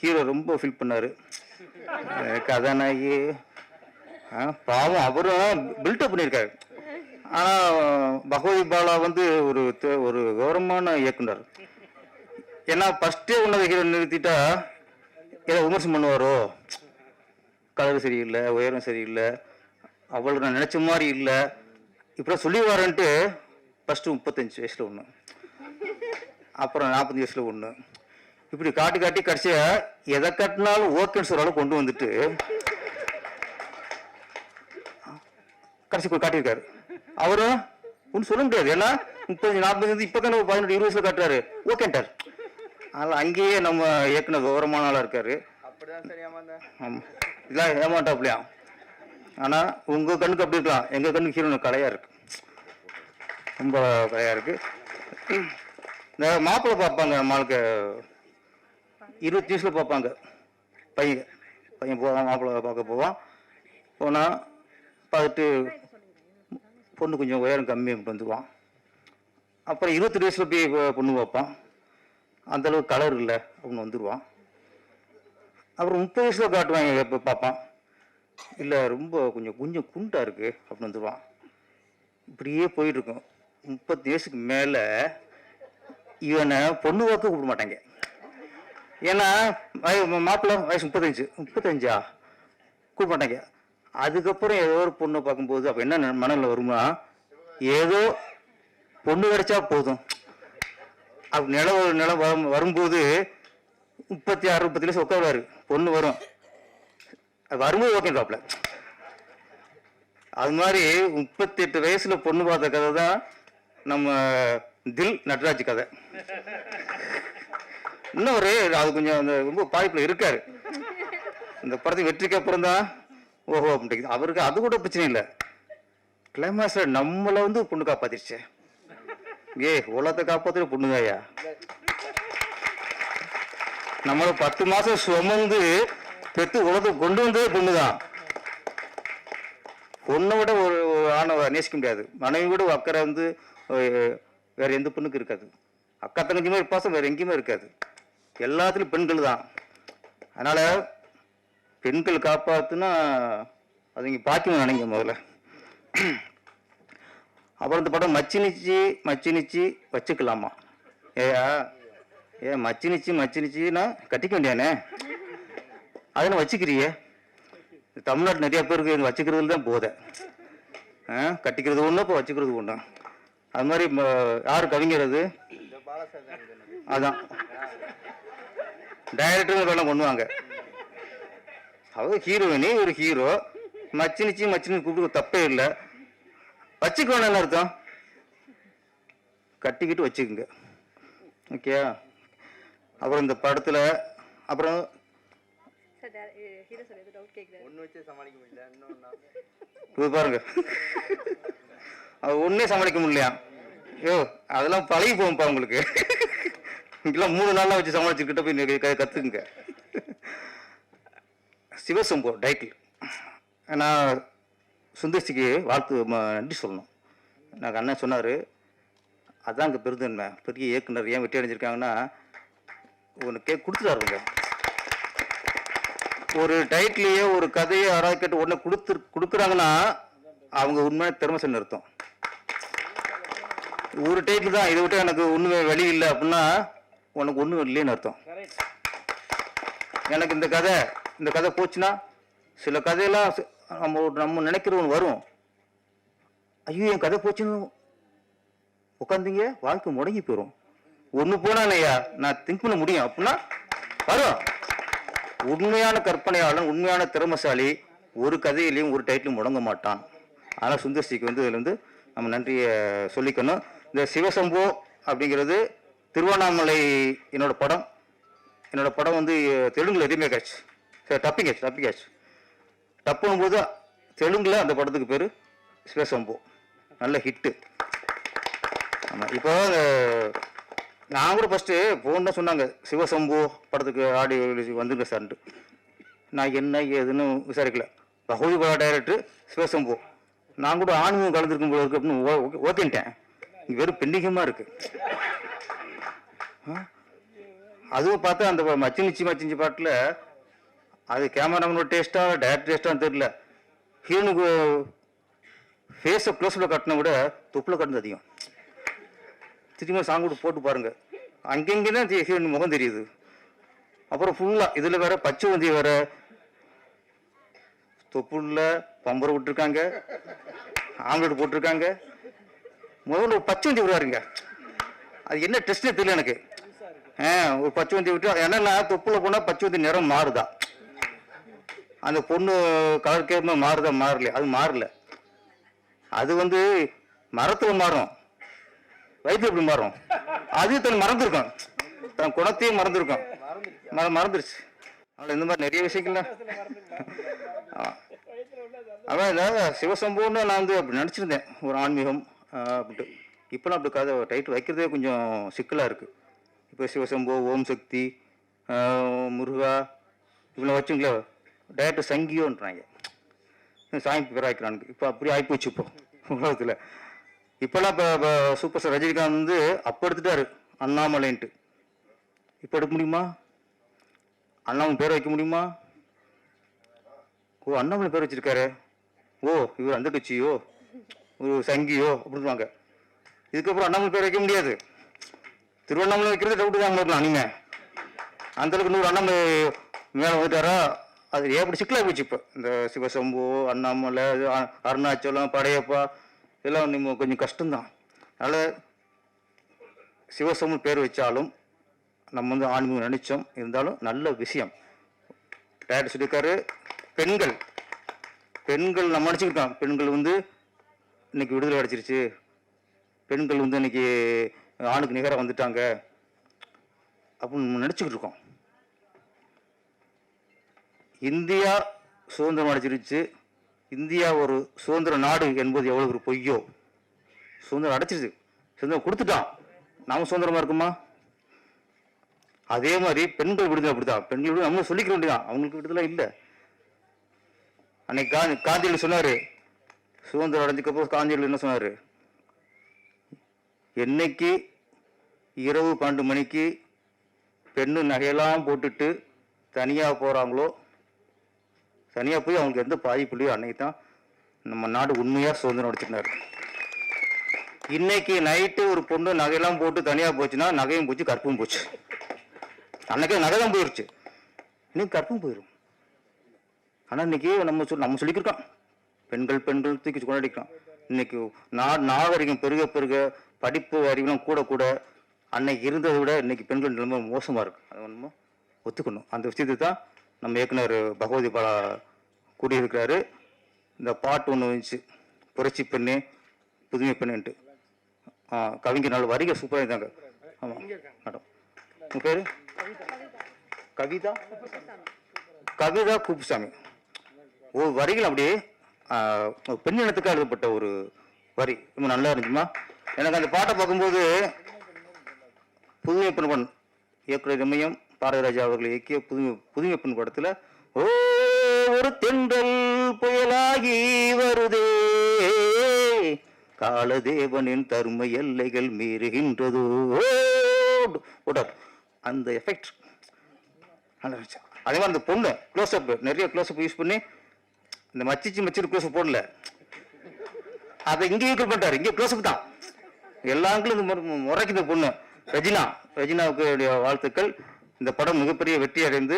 Hero ரொம்ப feel பண்ணார். கதாநாயகி பாவம் அவரும் பில்டப் பண்ணியிருக்காரு. ஆனால் பகவதி பாலா வந்து ஒரு கௌரவமான இயக்குனர். ஏன்னா ஃபஸ்ட்டே உன்னத ஹீரோ நிறுத்திட்டா ஏதோ விமர்சனம் பண்ணுவாரோ, கலர் சரியில்லை, உயரம் சரியில்லை, அவளுக்கு நான் நினச்ச மாதிரி இல்லை, இப்போ சொல்லி வரேன்ட்டு ஃபஸ்ட்டு 35 வயசில் ஒன்று, அப்புறம் 45 வயசில் ஒன்று, இப்படி காட்டி காட்டி கடைசியாக எதை கட்டினாலும் ஓகேன்னு சொல்கிற அளவுக்கு கொண்டு வந்துட்டு கடைசி காட்டியிருக்காரு. அவரும் ஒன்றும் சொல்ல முடியாது. ஏன்னா 30, 40 இப்போ தானே 18, 20 வயசில் காட்டுறாரு, ஓகேன்ட்டார். அதனால் அங்கேயே நம்ம இயக்குனர் கௌரவமான ஆளாக இருக்காரு. ஆமாம், இதெல்லாம் ஏமாட்டாப்லையா. ஆனால் உங்கள் கண்ணுக்கு அப்படி இருக்கலாம், எங்கள் கண்ணுக்கு ஹீரோனு கலையாக இருக்கு, ரொம்ப கலையாக இருக்கு. இந்த மாப்பிள்ளை பார்ப்பாங்க, நம்மளுக்கு 20 வயசில் பார்ப்பாங்க. பையன் போவான், மாப்பிள்ளை பார்க்க போவான். போனால் பார்த்துட்டு பொண்ணு கொஞ்சம் உயரம் கம்மி அப்படின்ட்டு வந்துடுவான். அப்புறம் 22 வயசில் போய் பொண்ணு பார்ப்பான், அந்தளவுக்கு கலர் இல்லை அப்படின்னு வந்துடுவான். அப்புறம் 30 வயசில் காட்டுவாங்க, இப்போ பார்ப்பான், இல்லை ரொம்ப கொஞ்சம் குண்டாக இருக்குது அப்படின்னு வந்துடுவான். இப்படியே போயிட்டுருக்கும். 30 வயசுக்கு மேலே இவனை பொண்ணு பார்க்க கூப்பிட மாட்டாங்க. ஏன்னா மாப்பிள்ளை வயசு 35 கூப்பிட மாட்டாங்க. அதுக்கப்புறம் ஏதோ ஒரு பொண்ணை பார்க்கும்போது அப்போ என்ன மனநிலை வருமா, ஏதோ பொண்ணு கிடைச்சா போதும் அப்படி நிலம் வரும்போது 36, 37 வயசு உட்காருவாரு, பொண்ணு வரும், அது வரும்போது ஓகேன்றாப்ல. அது மாதிரி 38 வயசுல பொண்ணு பார்த்த கதை தான் நம்ம தில் நட்ராஜ் கதை. இன்னும் அது கொஞ்சம் அந்த ரொம்ப பாதிப்புல இருக்காரு. இந்த படத்துக்கு வெற்றிக்கு அப்புறம் தான் ஓஹோ அப்படின்ட்டு அவருக்கு அது கூட பிரச்சனை இல்லை. கிளைமாக்ஸ்ல நம்மளை வந்து பொண்ணு காப்பாத்திருச்சு. உலகத்தை காப்பாத்துற பொண்ணுதாயா. நம்மள 10 மாசம் சுமந்து பெற்று உலகத்தை கொண்டு வந்ததே பொண்ணுதான். பொண்ணை விட ஒரு ஆணை நேசிக்க முடியாது. மனைவி விட அக்கறை வந்து வேற எந்த பொண்ணுக்கு இருக்காது. அக்கா தங்கச்சி மாதிரி பாசம் வேற எங்கேயுமே இருக்காது. எல்லாத்துலயும் பெண்கள் தான். அதனால பெண்கள் காப்பாத்துனா அது இங்கே பாக்கியம் நினைங்க முதல்ல. அப்புறம் இந்த படம் மச்சினிச்சு வச்சுக்கலாமா? மச்சினிச்சுன்னா கட்டிக்க வேண்டியானே, அதனை வச்சுக்கிறியே. தமிழ்நாட்டு நிறைய பேருக்கு வச்சுக்கிறதுல தான் போதை. கட்டிக்கிறது ஒன்று, இப்போ வச்சுக்கிறது ஒன்று. அது மாதிரி யாரு கவிங்கிறது அதான் டைரக்டர் வேலை பண்ணுவாங்க. அவர் ஹீரோயினி, ஒரு ஹீரோ மச்சினிச்சு கூப்பிட்டு தப்பே இல்லை. வச்சுக்கணும் என்ன அர்த்தம், கட்டிக்கிட்டு வச்சுக்குங்க. ஓகே. அப்புறம் இந்த படத்துல அப்புறம் பாருங்க, அது ஒன்னே சமாளிக்க முடியலையா? அதெல்லாம் பழகி போகும்பா உங்களுக்கு. இங்கெல்லாம் 3 நாள்லாம் வச்சு சமாளிச்சுக்கிட்ட போய் கத்துக்குங்க. சிவசம்போ டைட்டில். நான் சுந்தர்சிக்கு வாழ்த்து நன்றி சொல்லணும். எனக்கு அண்ணன் சொன்னார், அதான் இங்கே பெருந்தன்மை. பெரிய இயக்குனர் ஏன் வெற்றி அடைஞ்சிருக்காங்கன்னா உனக்கு கொடுத்துட்டாருங்க. ஒரு டைட்டிலையே ஒரு கதையை யாராவது கேட்டு உடனே கொடுக்குறாங்கன்னா அவங்க உண்மையான திறமைசன்னு அர்த்தம். ஒரு டைட்டில் தான், இதை விட்டு எனக்கு ஒன்றுமே வழி இல்லை அப்படின்னா உனக்கு ஒன்றும் இல்லைன்னு அர்த்தம். எனக்கு இந்த கதை போச்சுன்னா சில கதையெல்லாம் நம்ம நினைக்கிற ஒன்று வரும். ஐயோ என் கதை போச்சுன்னு உட்காந்தீங்க, வாழ்க்கை முடங்கி போயிடும். ஒன்று போனானையா நான் திங்க் பண்ண முடியும் அப்படின்னா வரும். உண்மையான கற்பனையாளன், உண்மையான திறமைசாலி ஒரு கதையிலையும் ஒரு டைட்டிலும் முடங்க மாட்டான். ஆனால் சுந்தர்சிக்கு வந்து இதில் வந்து நம்ம நன்றியை சொல்லிக்கணும். இந்த சிவசம்போ அப்படிங்கிறது திருவண்ணாமலை என்னோட படம் வந்து தெலுங்குல ரீமேக் ஆச்சு, டப்பிங் ஆச்சு. டப்புனும் போது தெலுங்குல அந்த படத்துக்கு பேர் சிவசம்போ, நல்ல ஹிட்டு. ஆமாம். இப்போ நான் கூட ஃபஸ்ட்டு ஃபோன் தான் சொன்னாங்க, சிவசம்போ படத்துக்கு ஆடியோ வந்துருங்க சார்ன்ட்டு. நான் என்ன ஏதுன்னு விசாரிக்கல. பகவதி பாலா டைரக்டர் சிவசம்போ, நான் கூட ஆன்மீகம் கலந்துருக்கும் போது இருக்கு அப்படின்னு ஓகேன்ட்டேன். இங்கே வெறும் பெண்டிங்கமாக இருக்கு. அதுவும் பார்த்தா அந்த மச்சினிச்சி பாட்டில் அது கேமராமேனோட டேஸ்ட்டா டேரக்டர் டேஸ்ட்டான்னு தெரியல. ஹீரோனுக்கு ஃபேஸை க்ளோஸில் கட்டின விட தொப்பில் கட்டினது அதிகம். திரும்ப சாங் கூட போட்டு பாருங்க, அங்கங்கே தான் ஹீரோயின் முகம் தெரியுது. அப்புறம் ஃபுல்லாக இதில் வேற பச்சை வந்தி வேற, தொப்புள்ள பம்பரை விட்டுருக்காங்க, ஆம்லெட் போட்டிருக்காங்க. முதல்ல ஒரு பச்சை வந்தி விடுவாருங்க, அது என்ன டெஸ்ட்னே தெரியல எனக்கு. ஒரு பச்சை வந்தி விட்டு என்னன்னா தொப்புல போனால் பச்சை வந்தி நிறம் மாறுதா, அந்த பொண்ணு கலர் கேட்குமா மாறுதா, மாறல. அது மாறல, அது வந்து மரத்தில் மாறும், வயிற்று எப்படி மாறும், அது தன் மறந்துருக்கும், தன் குணத்தையும் மறந்துருக்கும், மறந்துருச்சு. அதனால இந்த மாதிரி நிறைய விஷயங்கள்ல அதான் இந்த சிவசம்பூன்னு நான் வந்து அப்படி நினச்சிருந்தேன், ஒரு ஆன்மீகம் அப்படின்ட்டு. இப்போலாம் அப்படி கதை டைட்டில் வைக்கிறதே கொஞ்சம் சிக்கலாக இருக்குது. இப்போ சிவசம்பு, ஓம் சக்தி, முருகா இவ்வளோ வச்சுங்களே டேரக்டர் சங்கியோன்றாங்க, சாமி பேர் ஆயிக்கிறானுங்க. இப்போ அப்படி ஆகிப்போச்சு இப்போ உலகத்தில். இப்போல்லாம் இப்போ சூப்பர் ஸ்டார் ரஜினிகாந்த் வந்து அப்போ எடுத்துட்டாரு அண்ணாமலைன்ட்டு. இப்போ எடுக்க முடியுமா? அண்ணாமலை பேர் வைக்க முடியுமா? ஓ அண்ணாமலை பேர் வச்சிருக்காரு, ஓ இவர் அந்த கட்சியோ ஒரு சங்கியோ அப்படின்வாங்க. இதுக்கப்புறம் அண்ணாமலை பேர் வைக்க முடியாது. திருவண்ணாமலை வைக்கிறது டவுட்டு தான் இருக்கலாம். நீங்கள் அந்தளவுக்கு 100 அண்ணாமலை மேலே வந்துட்டாரா, அது எப்படி சிக்கலாக போச்சு. இப்போ இந்த சிவசம்பு, அண்ணாமலை, அருணாச்சலம், படையப்பா இதெல்லாம் நம்ம கொஞ்சம் கஷ்டம்தான். அதனால் சிவசம்பு பேர் வச்சாலும் நம்ம வந்து ஆன்மீகம் நினைச்சோம், இருந்தாலும் நல்ல விஷயம். டேரக்டர் சொல்லியிருக்காரு, பெண்கள் நம்ம நினச்சிக்கிட்டோம் பெண்கள் வந்து இன்னைக்கு விடுதலை அடைச்சிருச்சு, பெண்கள் வந்து இன்னைக்கு ஆணுக்கு நிகராக வந்துட்டாங்க அப்படின்னு நம்ம நினச்சிக்கிட்டு இருக்கோம். இந்தியா சுதந்திரம் அடைச்சிருச்சு, இந்தியா ஒரு சுதந்திர நாடு என்பது எவ்வளோ ஒரு பொய்யோ. சுதந்திரம் அடைச்சிருச்சு, சுதந்திரம் கொடுத்துட்டான், நாம சுதந்திரமா இருக்குமா? அதே மாதிரி பெண்கள் விடுதலை அப்படிதான், பெண்கள் விடுதலை நம்ம சொல்லிக்க வேண்டியதான், அவங்களுக்கு விடுதலை இல்லை. அன்னைக்கு காந்தியடிகள் சொன்னாரு, சுதந்திரம் அடைஞ்சதுக்கப்புறம் காந்தியடிகள் என்ன சொன்னாரு, என்னைக்கு இரவு 12 மணிக்கு பெண்ணு நகையெல்லாம் போட்டுட்டு தனியாக போகிறாங்களோ, தனியாக போய் அவங்களுக்கு எந்த பாதிப்புலையோ அன்னைக்கு தான் நம்ம நாடு உண்மையாக சுதந்திரம் அடைச்சிருந்தாரு. இன்னைக்கு நைட்டு ஒரு பொண்ணு நகையெல்லாம் போட்டு தனியாக போச்சுன்னா நகையும் போச்சு, கற்பும் போச்சு. அன்னைக்கே நகை தான் போயிடுச்சு, இன்னைக்கு கற்பும் போயிடும். ஆனால் இன்னைக்கு நம்ம சொல்லிக்கிருக்கோம், பெண்கள் தூக்கி கொண்டாடிக்கிறோம். இன்னைக்கு நாகரிகம் பெருக படிப்பு அறிவுலாம் கூட அன்னைக்கு இருந்ததை விட இன்னைக்கு பெண்கள் நிலைமை மோசமாக இருக்கு. அதை நம்ம ஒத்துக்கணும். அந்த விஷயத்தை தான் நம்ம இயக்குனர் பகவதி பாலா கூடியிருக்கிறாரு. இந்த பாட்டு ஒன்று வந்துச்சு, புரட்சி பெண்ணே புதுமை பெண்ணுன்ட்டு. கவிஞர் நாள் வரிகள் சூப்பராக இருந்தாங்க. ஆமாம் மேடம், உங்கள் பேர் கவிதா குப்புசாமி. ஒரு வரிகள் அப்படியே பெண்ணினத்துக்காக எழுதப்பட்ட ஒரு வரி, ரொம்ப நல்லா இருந்துச்சுமா. எனக்கு அந்த பாட்டை பார்க்கும்போது புதுமை பெண் இயக்குனர் இமயம் பாரதிராஜா அவர்கள் இயக்கிய புதுமை பெண் படத்தில் ஒரு தென்றல் புயலாகி வருதே, காலதேவனின் தருமை எல்லைகள் மீறுகின்றதோ, அந்த எஃபெக்ட் நல்லா இருந்துச்சு. அதே மாதிரி அந்த பொண்ணு க்ளோஸ்அப், நிறைய க்ளோஸ்அப் யூஸ் பண்ணி இந்த மச்சிட்டு க்ளோஸ்அப் போடல, அதை இங்கே ஈக்குவல் பண்ணிட்டாரு. இங்கே க்ளோஸ்அப் தான் எல்லாங்களும் இந்த முறைக்கு. இந்த பொண்ணு ரஜினாவுக்கு வாழ்த்துக்கள். இந்த படம் மிகப்பெரிய வெற்றி அடைந்து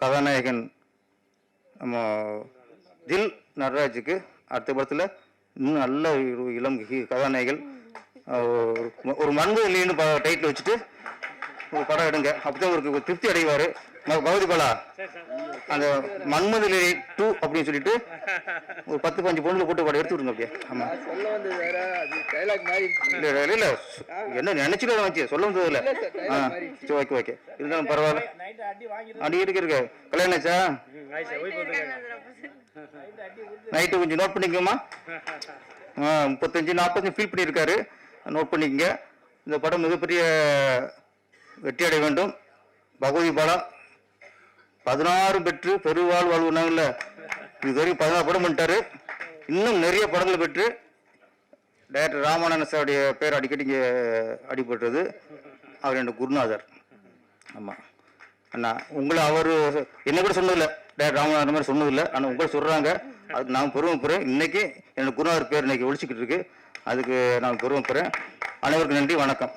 கதாநாயகன் நம்ம தில் நடராஜுக்கு அடுத்த படத்தில் இன்னும் நல்ல இளம் கதாநாயகன் ஒரு மண்புலின்னு டைட்டில் வச்சுட்டு ஒரு படம் எடுங்க, அப்பதான் ஒரு திருப்தி அடைவார். பகவதி பாலா அந்த மன்மதிலே 2 அப்படின்னு சொல்லிட்டு ஒரு 10-15 பொண்ணுல போட்டு படம் எடுத்து விடுங்க அப்படியே. ஆமா இல்ல என்ன நினைச்சுட்டு வச்சு சொல்ல வந்தது இல்ல. ஓகே இருந்தாலும் பரவாயில்ல. அடி இருக்கு கல்யாணம் ஆச்சா? நைட்டு கொஞ்சம் நோட் பண்ணிக்கோமா. 35-40 ஃபீல் பண்ணியிருக்காரு, நோட் பண்ணிக்கங்க. இந்த படம் மிகப்பெரிய வெற்றி அடைய வேண்டும். பகவதி பாலா 16 பெற்று பெருவாழ் வாழ்வுனாங்கல்ல, இதுவரைக்கும் 16 படம் பண்ணிட்டாரு. இன்னும் நிறைய படங்கள் பெற்று டைரக்டர் ராமானந்த சாருடைய பேர் அடிக்கடி இங்கே அடிபட்டது. அவர் என்னோட குருநாதர். ஆமாம் அண்ணா உங்களை அவர் என்ன கூட சொன்னதில்லை, டேரக்டர் ராமநாதன் அந்த மாதிரி சொன்னதில்லை. ஆனால் உங்களை சொல்கிறாங்க, அதுக்கு நான் பெருமைப்படுறேன். இன்றைக்கி என்னோட குருநாதர் பேர் இன்றைக்கி ஒழிச்சிக்கிட்டு இருக்கு, அதுக்கு நான் பெருமைப்படுறேன். அனைவருக்கும் நன்றி, வணக்கம்.